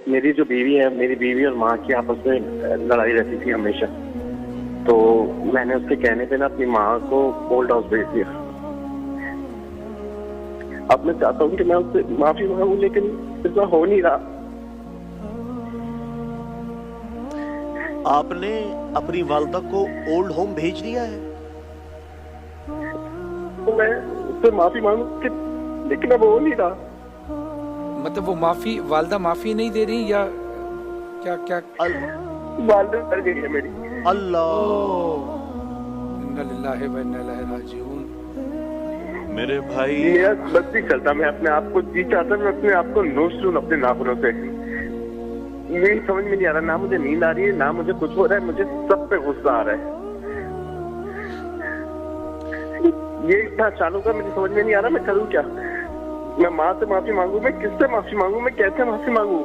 मेरी जो बीवी है, मेरी बीवी और माँ की आपस में लड़ाई रहती थी हमेशा। तो मैंने उसके कहने पे ना अपनी माँ को ओल्ड हाउस भेज दिया। अब मैं चाहता हूँ कि मैं उससे माफी मांगू, लेकिन इतना हो नहीं रहा। आपने अपनी वालदा को ओल्ड होम भेज दिया है? तो मैं उससे माफी मांगू लेकिन अब हो नहीं रहा। मतलब वो वालदा माफी नहीं दे रही या क्या? वालदा मर गई है मेरी। अल्लाह, इन्ना लिल्लाहि व इन्ना इलैहि राजिऊन। मेरे भाई मेरा बस नहीं चलता, मैं अपने आप को जी चाहता, मैं अपने आप को नोच लूं अपने नाखूनों से। मेरी समझ में नहीं आ रहा, ना मुझे नींद आ रही है, ना मुझे कुछ हो रहा है, मुझे सब पे गुस्सा आ रहा है। ये इतना चालू का मुझे समझ में नहीं आ रहा, मैं करूँ क्या? मैं माँ से माफी मांगू, मैं किससे माफी मांगू, मैं कैसे माफी मांगू?